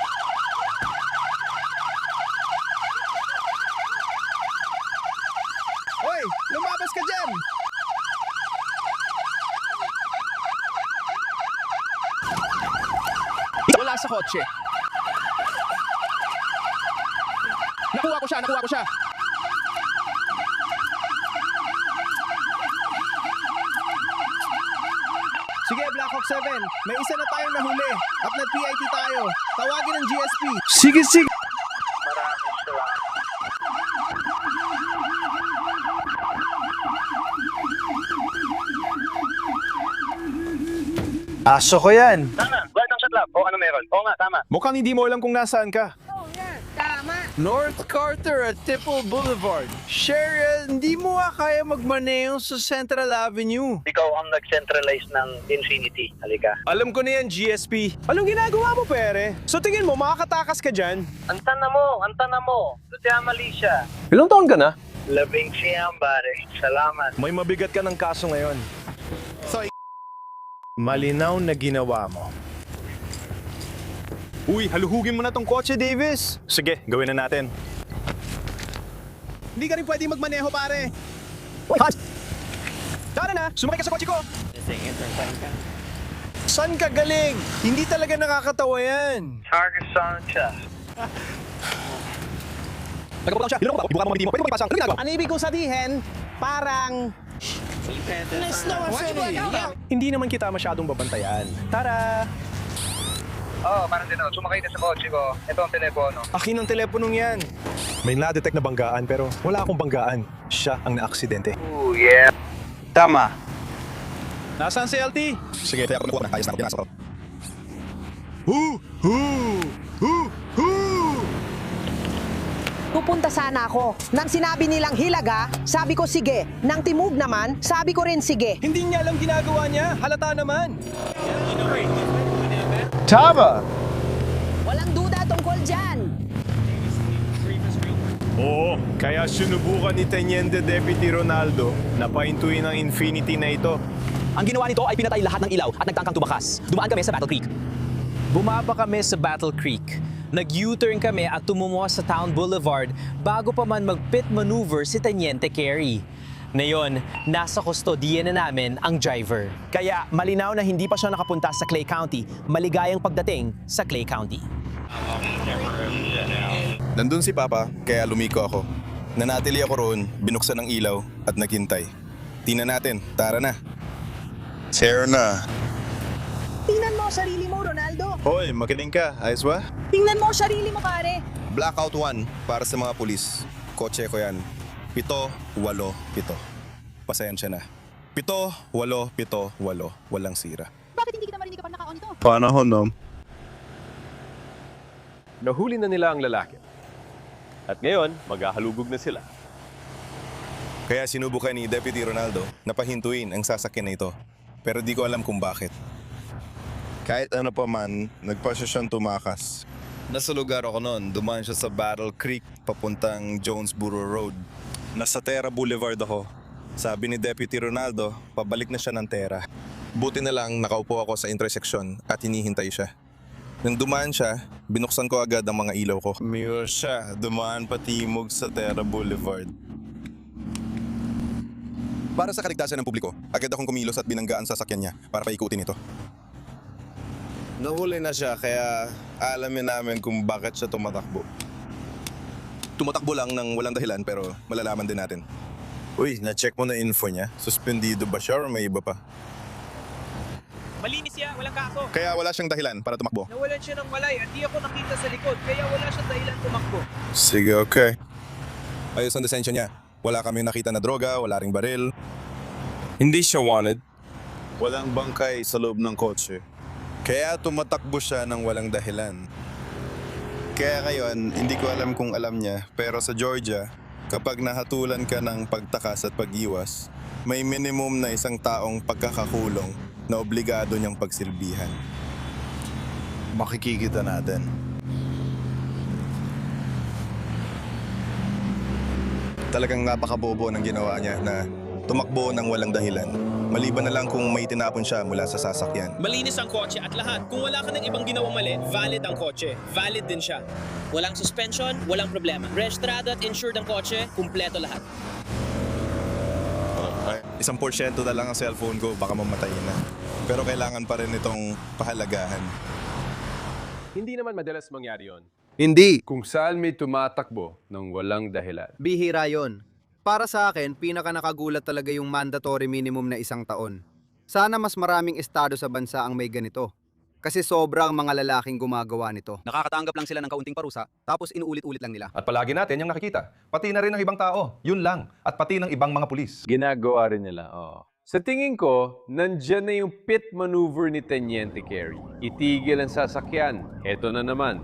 [SPEAKER 10] Hoy! Lumabas ka dyan! Wala sa kotse. Nakuha ko siya! Sige, Black Hawk 7. May isa na tayong nahuli at nag-PIT tayo. Tawagin ng GSP.
[SPEAKER 1] Sige.
[SPEAKER 3] Maraming salamat.
[SPEAKER 1] Aso ko yan.
[SPEAKER 3] Tama, guard ng shot lab. O ano meron? Oo nga, tama.
[SPEAKER 1] Mukhang hindi mo alam kung nasaan ka.
[SPEAKER 13] Tama.
[SPEAKER 15] North Carter at Tipple Boulevard. Sherian, hindi mo nga kaya magmaneho sa Central Avenue.
[SPEAKER 3] Ikaw ang nag-centralize ng Infinity. Halika.
[SPEAKER 11] Alam ko na yan, GSP. Anong ginagawa mo, pere? So tingin mo, makakatakas ka dyan?
[SPEAKER 3] Antana mo. Mali siya.
[SPEAKER 11] Ilang taon ka na?
[SPEAKER 3] 11 siyam, pare. Salamat.
[SPEAKER 11] May mabigat ka ng kaso ngayon. Malinaw na ginawa mo. Uy, haluhugin mo na tong kotse, Davis. Sige, gawin na natin.
[SPEAKER 16] Hindi ka rin pwede magmaneho, pare.
[SPEAKER 11] Tara na, sumakay ka sa kotse ko. Saan ka galing? Hindi talaga nakakatawa yan.
[SPEAKER 3] Target sound siya.
[SPEAKER 11] Nagpapatang siya. Niloko ba? Ibuka mo hindi mo. Pwede mo ipasang. Ano ginagawa?
[SPEAKER 15] Ano ibig kong sabihin? Parang...
[SPEAKER 11] Hindi naman kita masyadong babantayan. Tara!
[SPEAKER 3] Parang din ako. Sumakay ka sa kotse ko. Ito ang telepono.
[SPEAKER 11] Akin ang teleponong yan. May na-detect na banggaan pero wala akong banggaan. Siya ang naaksidente.
[SPEAKER 3] Ooh, yeah.
[SPEAKER 11] Tama. Nasaan si LT? Sige, kaya ako nakuha na. Ayos na ako. Pinasa ko.
[SPEAKER 4] Pupunta sana ako. Nang sinabi nilang Hilaga, sabi ko sige. Nang Timog naman, sabi ko rin sige.
[SPEAKER 11] Hindi niya alam ginagawa niya. Halata naman.
[SPEAKER 15] Tama!
[SPEAKER 4] Walang duda tungkol dyan.
[SPEAKER 11] Oo, kaya sinubukan ni Teniente Deputy Ronaldo na pahintuin ang Infinity na ito.
[SPEAKER 21] Ang ginawa nito ay pinatay lahat ng ilaw at nagtangkang tumakas. Dumaan kami sa Battle Creek. Bumaba kami sa Battle Creek. Nag-U-turn kami at tumungo sa Town Boulevard bago pa man mag-pit maneuver si Teniente Carey. Ngayon, nasa kustodiya na namin ang driver. Kaya malinaw na hindi pa siya nakapunta sa Clay County. Maligayang pagdating sa Clay County.
[SPEAKER 20] Nandun si Papa, kaya lumiko ako. Nanatili ako roon, binuksan ang ilaw at naghintay. Tingnan natin, tara na. Tara na.
[SPEAKER 4] Tingnan mo ang sarili mo, Ronaldo.
[SPEAKER 20] Hoy, makinig ka, ayos ba?
[SPEAKER 4] Tingnan mo ang sarili mo, pare.
[SPEAKER 20] Blackout 1 para sa mga pulis. Kotse ko yan. 7, 8, 7. Pasensya na. 7, 8, 7, 8. Walang sira.
[SPEAKER 13] Bakit hindi kita marinig kapag naka-on ito?
[SPEAKER 20] Panahon, no?
[SPEAKER 2] Nahuli na nila ang lalaki. At ngayon, maghahalugog na sila.
[SPEAKER 20] Kaya sinubukan ni Deputy Ronaldo na pahintuin ang sasakyan na ito. Pero di ko alam kung bakit. Kahit ano pa man, nagpasya siyang tumakas. Nasa lugar ako noon, dumaan siya sa Battle Creek papuntang Jonesboro Road. Nasa Terra Boulevard ako. Sabi ni Deputy Ronaldo, pabalik na siya ng Terra. Buti na lang nakaupo ako sa intersection at hinihintay siya. Nang dumaan siya, binuksan ko agad ang mga ilaw ko. Mirror siya, dumaan patimog sa Terra Boulevard. Para sa kaligtasan ng publiko, agad akong kumilos at binanggaan sa sasakyan niya para paikutin ito. Nahuli na siya kaya alamin namin kung bakit siya tumatakbo. Tumatakbo lang ng walang dahilan pero malalaman din natin. Uy, na-check mo na info niya? Suspendido ba siya or may iba pa?
[SPEAKER 15] Malinis siya, walang kaso.
[SPEAKER 20] Kaya wala siyang dahilan para tumakbo.
[SPEAKER 15] Nawalan siya ng malay at di ako nakita sa likod, kaya wala siyang dahilan tumakbo.
[SPEAKER 20] Sige, okay. Ayos ang desensya niya. Wala kami nakita na droga, wala ring baril.
[SPEAKER 8] Hindi siya wanted.
[SPEAKER 20] Walang bangkay sa loob ng kotse. Kaya tumatakbo siya ng walang dahilan. Kaya ngayon, hindi ko alam kung alam niya, pero sa Georgia, kapag nahatulan ka ng pagtakas at pag-iwas, may minimum na 1 taong pagkakakulong na obligado niyang pagsilbihan. Makikikita natin. Talagang napakabobo ng ginawa niya na tumakbo ng walang dahilan. Maliban na lang kung may tinapon siya mula sa sasakyan.
[SPEAKER 15] Malinis ang kotse at lahat. Kung wala ka ng ibang ginawang mali, valid ang kotse. Valid din siya. Walang suspension, walang problema. Registrado at insured ang kotse, kumpleto lahat.
[SPEAKER 20] 1% na lang ang cellphone ko, baka mamatayin na. Pero kailangan pa rin itong pahalagahan.
[SPEAKER 2] Hindi naman madalas mangyari yon.
[SPEAKER 10] Hindi.
[SPEAKER 2] Kung saan may tumatakbo ng walang dahilan.
[SPEAKER 10] Bihira yon. Para sa akin, pinaka nakagulat talaga yung mandatory minimum na 1 taon. Sana mas maraming estado sa bansa ang may ganito. Kasi sobrang mga lalaking gumagawa nito.
[SPEAKER 22] Nakakatanggap lang sila ng kaunting parusa, tapos inuulit-ulit lang nila.
[SPEAKER 23] At palagi natin yung nakikita. Pati na rin ng ibang tao. Yun lang. At pati ng ibang mga pulis.
[SPEAKER 2] Ginagawa rin nila, oo. Sa tingin ko, nandyan na yung pit maneuver ni Teniente Carey. Itigil ang sasakyan. Eto na naman.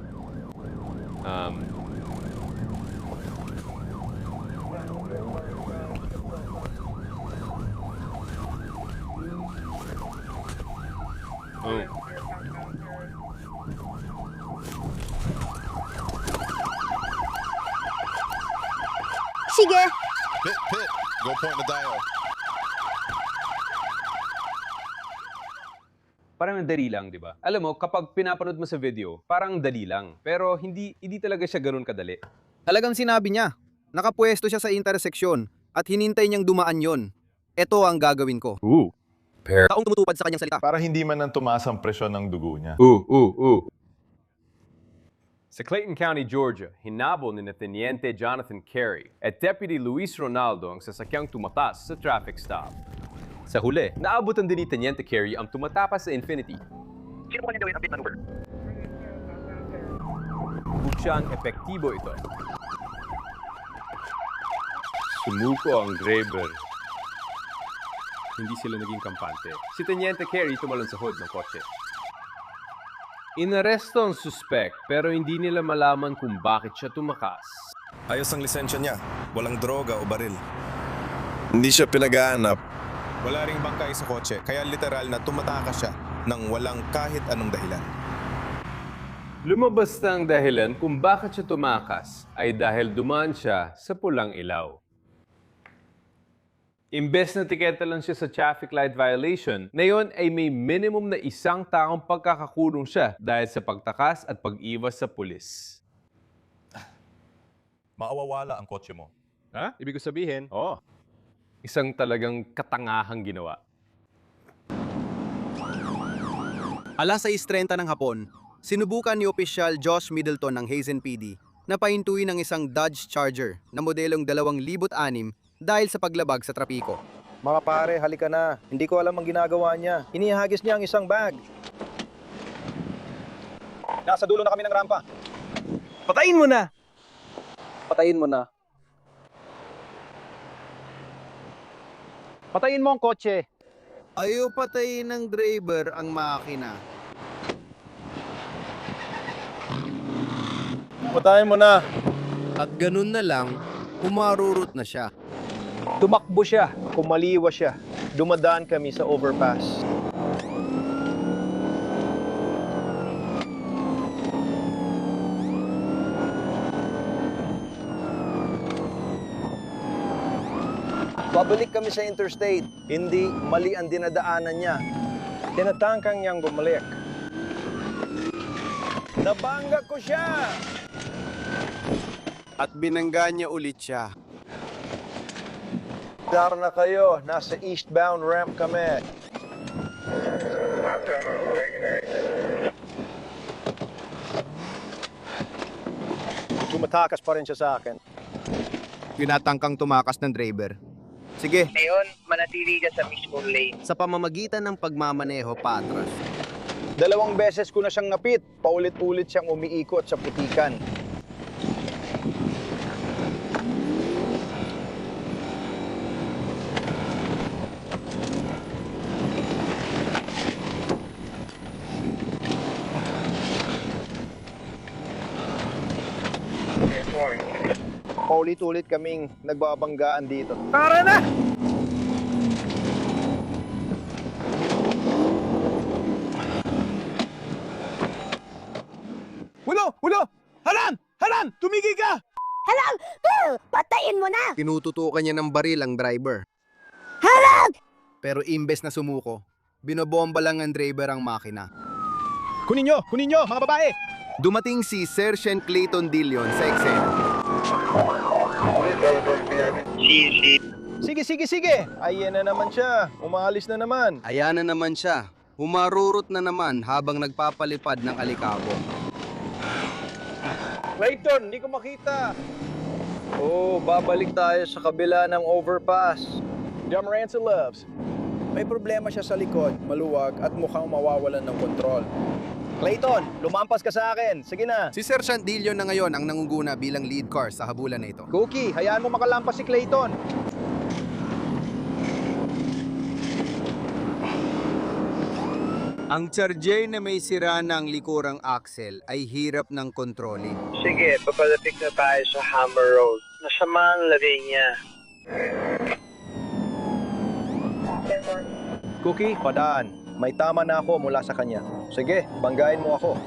[SPEAKER 13] Sige!
[SPEAKER 20] Pit, go point the dial.
[SPEAKER 2] Parang dali lang, di ba? Alam mo, kapag pinapanood mo sa video, parang dali lang. Pero hindi talaga siya ganun kadali.
[SPEAKER 10] Talagang sinabi niya, nakapwesto siya sa interseksyon at hinintay niyang dumaan yon. Ito ang gagawin ko. Taong tumutupad sa kanyang salita.
[SPEAKER 20] Para hindi man nang tumaas ang presyon ng dugo niya.
[SPEAKER 2] Sa Clayton County, Georgia, hinabol ni Teniente Jonathan Carey at Deputy Luis Ronaldo ang sasakyang tumatas sa traffic stop. Sa huli, naabutan din ni Teniente Carey ang tumatapas sa Infinity.
[SPEAKER 3] Sino po kanya gawin ang pit maneuver?
[SPEAKER 2] Buksyan epektibo ito. Sumuko ang driver. Hindi sila naging kampante. Si Teniente Carey tumalon sa hood ng kotse. Inaresto ang suspect pero hindi nila malaman kung bakit siya tumakas.
[SPEAKER 20] Ayos ang lisensya niya. Walang droga o baril. Hindi siya pinagaanap. Wala ring bangkay sa kotse, kaya literal na tumatakas siya nang walang kahit anong dahilan.
[SPEAKER 2] Lumabas na ang dahilan kung bakit siya tumakas ay dahil dumaan siya sa pulang ilaw. Imbes na tiketa lang siya sa traffic light violation, ngayon ay may minimum na 1 taong pagkakakulong siya dahil sa pagtakas at pag-iwas sa pulis.
[SPEAKER 20] Maawawala ang kotse mo.
[SPEAKER 2] Ha? Ibig ko sabihin, isang talagang katangahang ginawa.
[SPEAKER 10] Alas 6:30 ng hapon, sinubukan ni Opisyal Josh Middleton ng Hazen PD na pahintuin ng isang Dodge Charger na modelong 2006 dahil sa paglabag sa trapiko.
[SPEAKER 5] Mga pare, halika na. Hindi ko alam ang ginagawa niya. Inihagis niya ang isang bag. Nasa dulo na kami ng rampa.
[SPEAKER 16] Patayin mo na!
[SPEAKER 5] Patayin mo na. Patayin mo ang kotse.
[SPEAKER 10] Ayaw patayin ng driver ang makina.
[SPEAKER 16] Patayin mo na!
[SPEAKER 10] At ganun na lang, umarurot na siya.
[SPEAKER 5] Tumakbo siya, kumaliwa siya. Dumadaan kami sa overpass. Pabalik kami sa interstate. Hindi mali ang dinadaanan niya. Tinatangkang niyang bumalik. Nabangga ko siya!
[SPEAKER 10] At binangga niya ulit siya.
[SPEAKER 5] Dar na kayo, nasa eastbound ramp kami. Tumatakas pa rin siya sa akin.
[SPEAKER 10] Pinatangkang tumakas ng driver. Sige.
[SPEAKER 3] Ngayon, manatili ka sa mismong lane.
[SPEAKER 10] Sa pamamagitan ng pagmamaneho patras.
[SPEAKER 5] 2 beses ko na siyang napit. Paulit-ulit siyang umiikot sa putikan. Paulit-ulit kaming nagbabanggaan dito.
[SPEAKER 16] Tara na! Hulo! Haran! Haran! Tumigil ka!
[SPEAKER 13] Halang! Patayin mo na!
[SPEAKER 10] Tinututukan niya ng baril ang driver.
[SPEAKER 13] Halang!
[SPEAKER 10] Pero imbes na sumuko, binobomba lang ang driver ang makina.
[SPEAKER 16] Kunin nyo, mga babae!
[SPEAKER 10] Dumating si Sergeant Clayton Dillon sa eksena.
[SPEAKER 5] Sige. Ayan na naman siya. Umaalis na naman.
[SPEAKER 10] Ayan na naman siya. Humarurot na naman habang nagpapalipad ng alikabok.
[SPEAKER 5] Clayton, hindi ko makita. Babalik tayo sa kabila ng overpass. Dumb loves. May problema siya sa likod, maluwag at mukhang mawawalan ng kontrol. Clayton, lumampas ka sa akin. Sige na.
[SPEAKER 10] Si Sergeant Dillon na ngayon ang nangunguna bilang lead car sa habulan na ito.
[SPEAKER 5] Cookie, hayaan mo makalampas si Clayton.
[SPEAKER 10] Ang Charger na may sira ng likurang axle ay hirap ng kontrolin.
[SPEAKER 3] Sige, papalapit na tayo sa Hammer Road. Nasama ang lagay niya.
[SPEAKER 5] Cookie, padaan. May tama na ako mula sa kanya. Sige, banggain mo ako.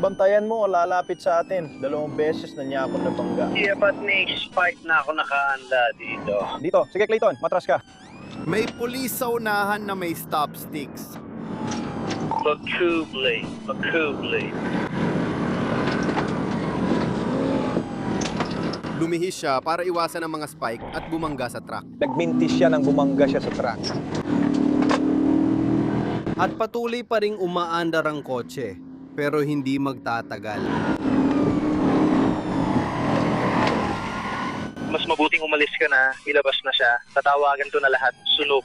[SPEAKER 5] Bantayan mo, lalapit sa atin. 2 beses na niya ako nabangga.
[SPEAKER 3] Yeah, but next fight na ako nakaanda dito.
[SPEAKER 5] Dito, sige Clayton, matras ka.
[SPEAKER 19] May pulis sa unahan na may stop sticks.
[SPEAKER 3] Makubli.
[SPEAKER 10] Lumihis siya para iwasan ang mga spike at bumangga sa truck.
[SPEAKER 5] Nagmintis siya nang bumangga siya sa truck.
[SPEAKER 10] At patuloy pa ring umaandar ang kotse, pero hindi magtatagal.
[SPEAKER 3] Mas mabuting umalis ka na, ilabas na siya. Tatawagan ko na lahat, sunog.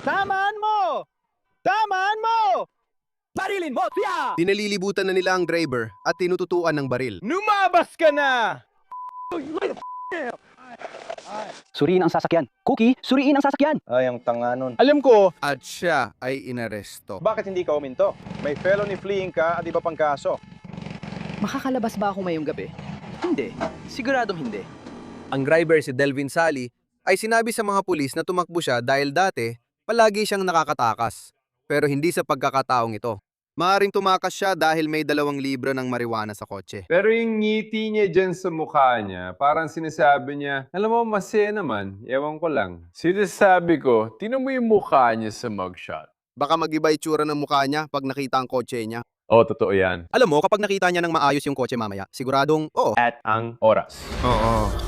[SPEAKER 5] Tamaan mo! Tamaan mo! Barilin mo, siya!
[SPEAKER 10] Dinalilibutan na nila ang driver at tinututuan ng baril.
[SPEAKER 5] Lumabas ka na!
[SPEAKER 4] Suriin ang sasakyan. Cookie, suriin ang sasakyan.
[SPEAKER 5] Ay, ang tanga nun.
[SPEAKER 10] Alam ko! At siya ay inaresto.
[SPEAKER 5] Bakit hindi ka uminto? May felony fleeing ka at iba pang kaso.
[SPEAKER 22] Makakalabas ba ako ngayong gabi? Hindi. Siguradong hindi.
[SPEAKER 10] Ang driver si Delvin Sally ay sinabi sa mga pulis na tumakbo siya dahil dati palagi siyang nakakatakas. Pero hindi sa pagkakataong ito. Maaring tumakas siya dahil may 2 libro ng marijuana sa kotse.
[SPEAKER 9] Pero yung ngiti niya dyan sa mukha niya, parang sinasabi niya, alam mo, masaya naman, ewan ko lang. Sinasabi ko, tinan mo yung mukha niya sa mugshot.
[SPEAKER 10] Baka mag-iba itsura ng mukha niya pag nakita ang kotse niya.
[SPEAKER 9] Oo, totoo yan.
[SPEAKER 10] Alam mo, kapag nakita niya ng maayos yung kotse mamaya, siguradong, oo.
[SPEAKER 9] At ang oras.
[SPEAKER 10] Oo.